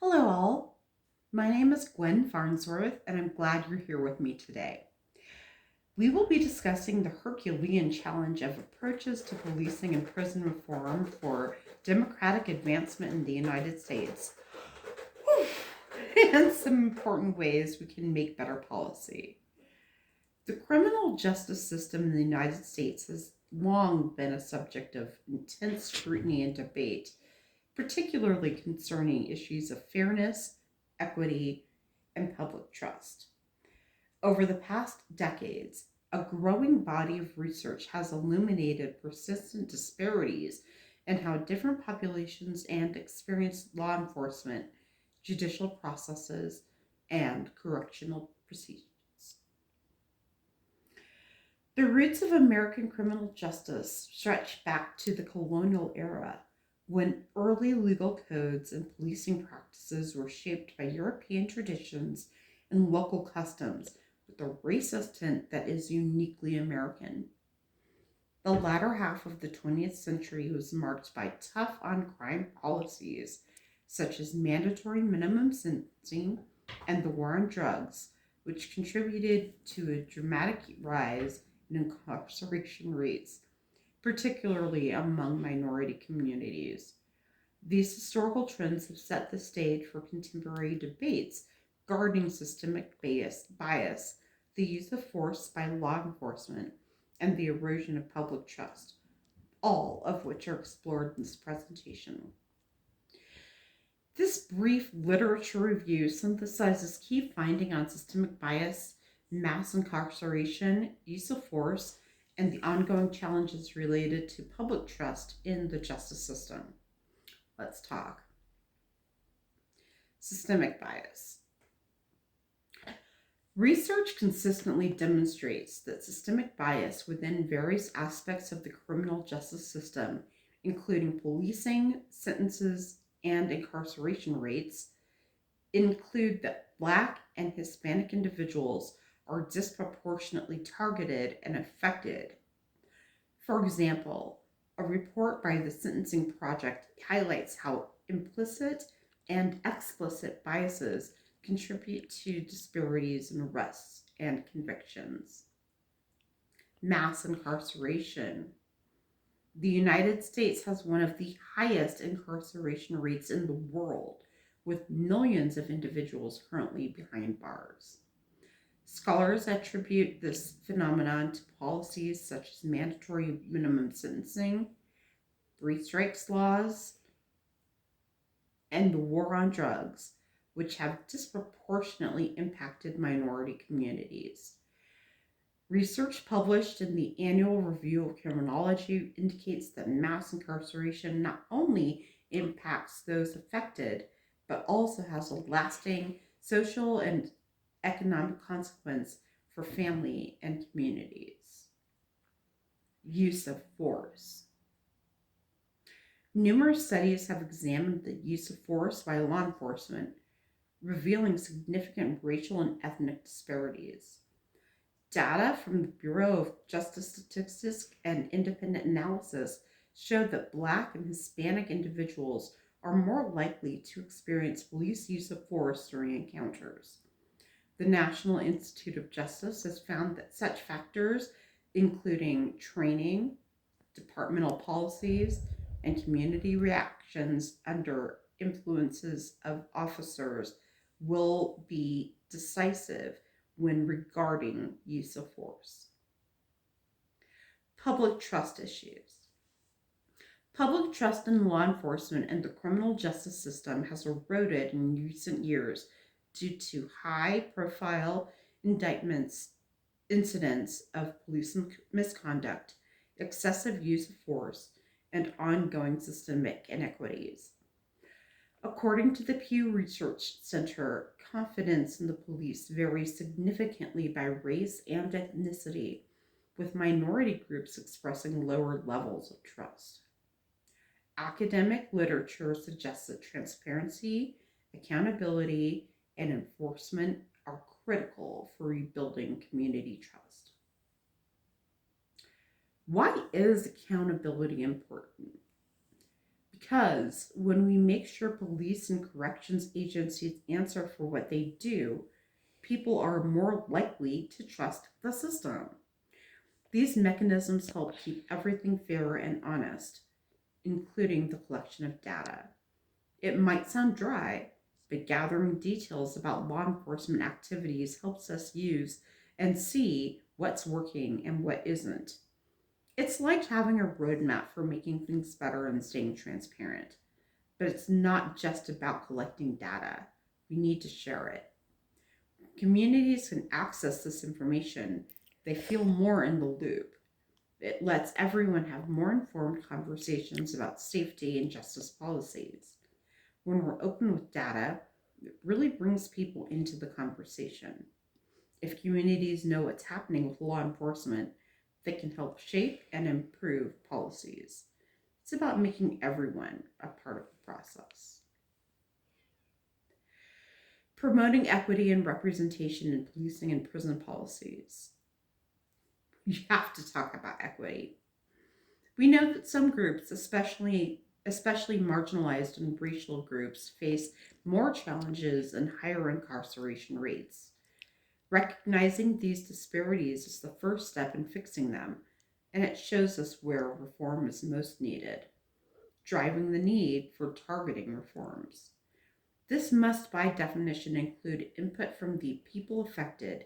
Hello, all. My name is Gwen Farnsworth, and I'm glad you're here with me today. We will be discussing the Herculean challenge of approaches to policing and prison reform for democratic advancement in the United States and some important ways we can make better policy. The criminal justice system in the United States has long been a subject of intense scrutiny and debate, particularly concerning issues of fairness, equity, and public trust. Over the past decades, a growing body of research has illuminated persistent disparities in how different populations and experienced law enforcement, judicial processes, and correctional procedures. The roots of American criminal justice stretch back to the colonial era, when early legal codes and policing practices were shaped by European traditions and local customs with a racist tint that is uniquely American. The latter half of the 20th century was marked by tough on crime policies, such as mandatory minimum sentencing and the war on drugs, which contributed to a dramatic rise in incarceration rates, particularly among minority communities. These historical trends have set the stage for contemporary debates regarding systemic bias, the use of force by law enforcement, and the erosion of public trust, all of which are explored in this presentation. This brief literature review synthesizes key findings on systemic bias, mass incarceration, use of force, and the ongoing challenges related to public trust in the justice system. Let's talk. Systemic bias. Research consistently demonstrates that systemic bias within various aspects of the criminal justice system, including policing, sentences, and incarceration rates, include that Black and Hispanic individuals are disproportionately targeted and affected. For example, a report by the Sentencing Project highlights how implicit and explicit biases contribute to disparities in arrests and convictions. Mass incarceration. The United States has one of the highest incarceration rates in the world, with millions of individuals currently behind bars. Scholars attribute this phenomenon to policies such as mandatory minimum sentencing, three strikes laws, and the war on drugs, which have disproportionately impacted minority communities. Research published in the Annual Review of Criminology indicates that mass incarceration not only impacts those affected, but also has a lasting social and economic consequence for family and communities. Use of force. Numerous studies have examined the use of force by law enforcement, revealing significant racial and ethnic disparities. Data from the Bureau of Justice Statistics and independent analysis show that Black and Hispanic individuals are more likely to experience police use of force during encounters. The National Institute of Justice has found that such factors, including training, departmental policies, and community reactions under influences of officers, will be decisive when regarding use of force. Public trust issues. Public trust in law enforcement and the criminal justice system has eroded in recent years due to high profile indictments, incidents of police misconduct, excessive use of force, and ongoing systemic inequities. According to the Pew Research Center, confidence in the police varies significantly by race and ethnicity, with minority groups expressing lower levels of trust. Academic literature suggests that transparency, accountability, and enforcement are critical for rebuilding community trust. Why is accountability important? Because when we make sure police and corrections agencies answer for what they do, people are more likely to trust the system. These mechanisms help keep everything fair and honest, including the collection of data. It might sound dry, but gathering details about law enforcement activities helps us use and see what's working and what isn't. It's like having a roadmap for making things better and staying transparent. But it's not just about collecting data, we need to share it. Communities can access this information, they feel more in the loop. It lets everyone have more informed conversations about safety and justice policies. When we're open with data, it really brings people into the conversation. If communities know what's happening with law enforcement, they can help shape and improve policies. It's about making everyone a part of the process. Promoting equity and representation in policing and prison policies. You have to talk about equity. We know that some groups, especially marginalized and racial groups, face more challenges and higher incarceration rates. Recognizing these disparities is the first step in fixing them, and it shows us where reform is most needed, driving the need for targeting reforms. This must, by definition, include input from the people affected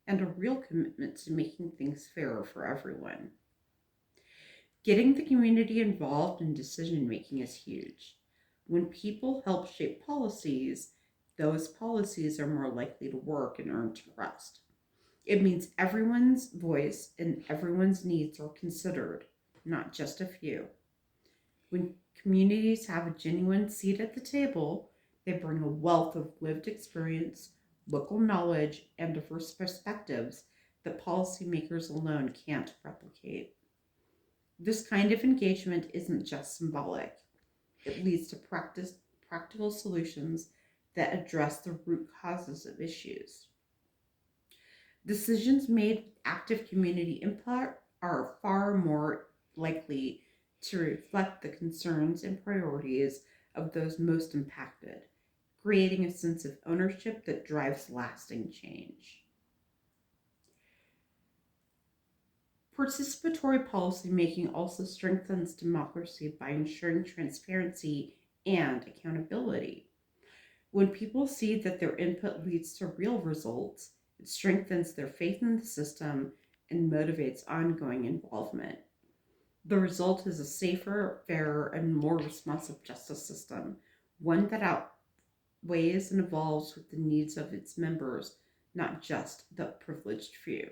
and a real commitment to making things fairer for everyone. Getting the community involved in decision making is huge. When people help shape policies, those policies are more likely to work and earn trust. It means everyone's voice and everyone's needs are considered, not just a few. When communities have a genuine seat at the table, they bring a wealth of lived experience, local knowledge, and diverse perspectives that policymakers alone can't replicate. This kind of engagement isn't just symbolic, it leads to practical solutions that address the root causes of issues. Decisions made with active community input are far more likely to reflect the concerns and priorities of those most impacted, creating a sense of ownership that drives lasting change. Participatory policymaking also strengthens democracy by ensuring transparency and accountability. When people see that their input leads to real results, it strengthens their faith in the system and motivates ongoing involvement. The result is a safer, fairer, and more responsive justice system, one that outweighs and evolves with the needs of its members, not just the privileged few.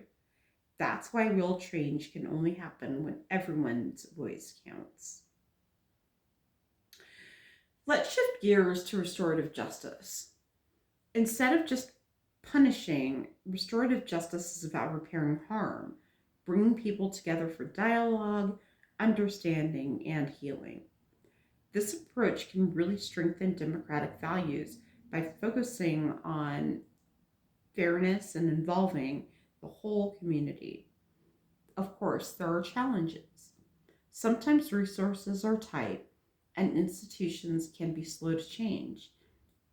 That's why real change can only happen when everyone's voice counts. Let's shift gears to restorative justice. Instead of just punishing, restorative justice is about repairing harm, bringing people together for dialogue, understanding, and healing. This approach can really strengthen democratic values by focusing on fairness and involving the whole community. Of course, there are challenges. Sometimes resources are tight and institutions can be slow to change.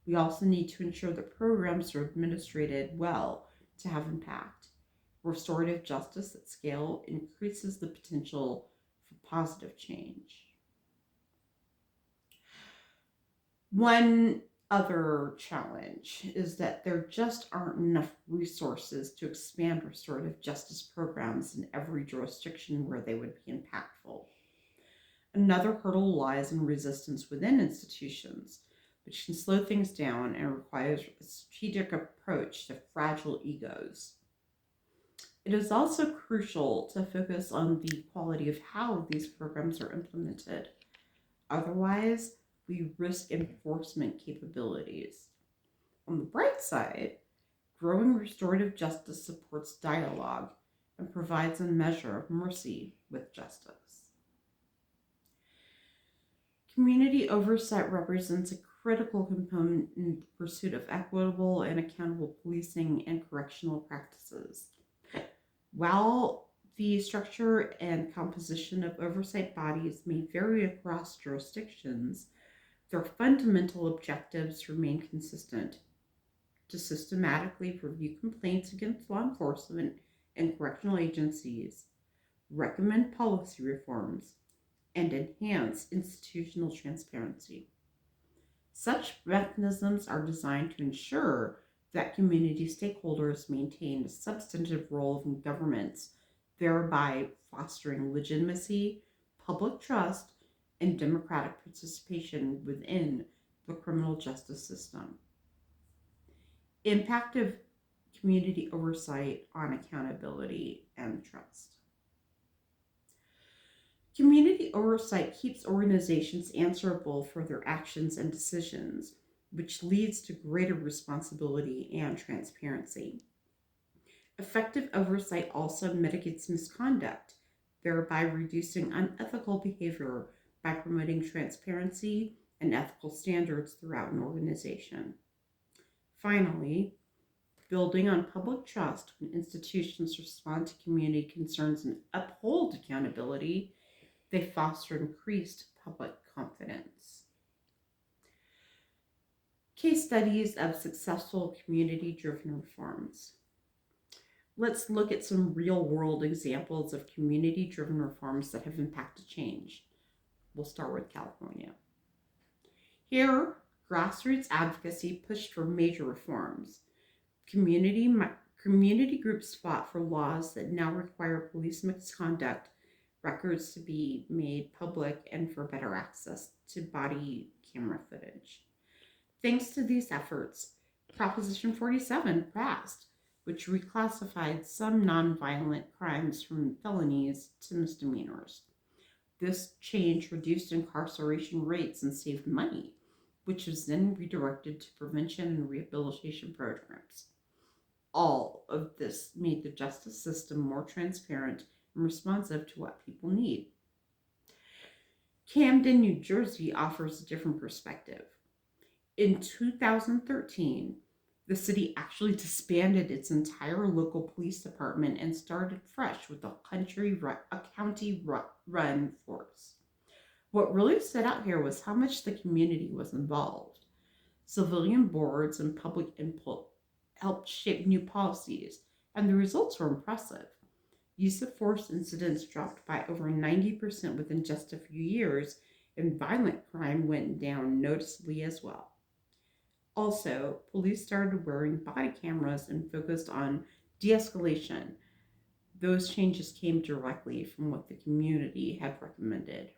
We also need to ensure that programs are administrated well to have impact. Restorative justice at scale increases the potential for positive change. One other challenge is that there just aren't enough resources to expand restorative justice programs in every jurisdiction where they would be impactful. Another hurdle lies in resistance within institutions, which can slow things down and requires a strategic approach to fragile egos. It is also crucial to focus on the quality of how these programs are implemented. Otherwise, we risk enforcement capabilities. On the bright side, growing restorative justice supports dialogue and provides a measure of mercy with justice. Community oversight represents a critical component in the pursuit of equitable and accountable policing and correctional practices. While The structure and composition of oversight bodies may vary across jurisdictions. Their fundamental objectives remain consistent: to systematically review complaints against law enforcement and correctional agencies, recommend policy reforms, and enhance institutional transparency. Such mechanisms are designed to ensure that community stakeholders maintain a substantive role in governments, thereby fostering legitimacy, public trust, and democratic participation within the criminal justice system. Impact of community oversight on accountability and trust. Community oversight keeps organizations answerable for their actions and decisions, which leads to greater responsibility and transparency. Effective oversight also mitigates misconduct, thereby reducing unethical behavior by promoting transparency and ethical standards throughout an organization. Finally, building on public trust, when institutions respond to community concerns and uphold accountability, they foster increased public confidence. Case studies of successful community driven reforms. Let's look at some real world examples of community driven reforms that have impacted change. We'll start with California. Here, grassroots advocacy pushed for major reforms. Community groups fought for laws that now require police misconduct records to be made public and for better access to body camera footage. Thanks to these efforts, Proposition 47 passed, which reclassified some nonviolent crimes from felonies to misdemeanors. This change reduced incarceration rates and saved money, which was then redirected to prevention and rehabilitation programs. All of this made the justice system more transparent and responsive to what people need. Camden, New Jersey offers a different perspective. In 2013, the city actually disbanded its entire local police department and started fresh with a county run force. What really stood out here was how much the community was involved. Civilian boards and public input helped shape new policies, and the results were impressive. Use of force incidents dropped by over 90% within just a few years, and violent crime went down noticeably as well. Also, police started wearing body cameras and focused on de escalation. Those changes came directly from what the community had recommended.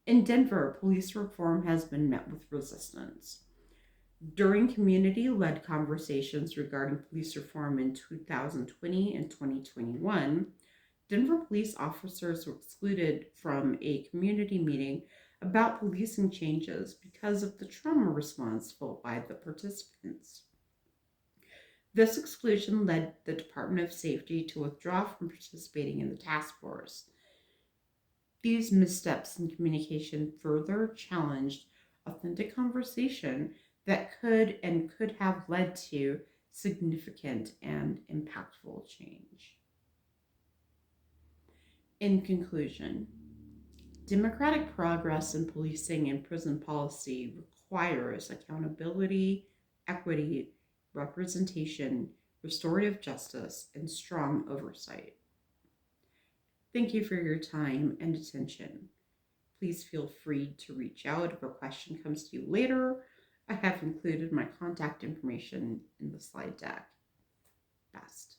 In Denver, police reform has been met with resistance. During community led conversations regarding police reform in 2020 and 2021, Denver police officers were excluded from a community meeting about policing changes because of the trauma response felt by the participants. This exclusion led the Department of Safety to withdraw from participating in the task force. These missteps in communication further challenged authentic conversation that could have led to significant and impactful change. In conclusion, democratic progress in policing and prison policy requires accountability, equity, representation, restorative justice, and strong oversight. Thank you for your time and attention. Please feel free to reach out if a question comes to you later. I have included my contact information in the slide deck. Best.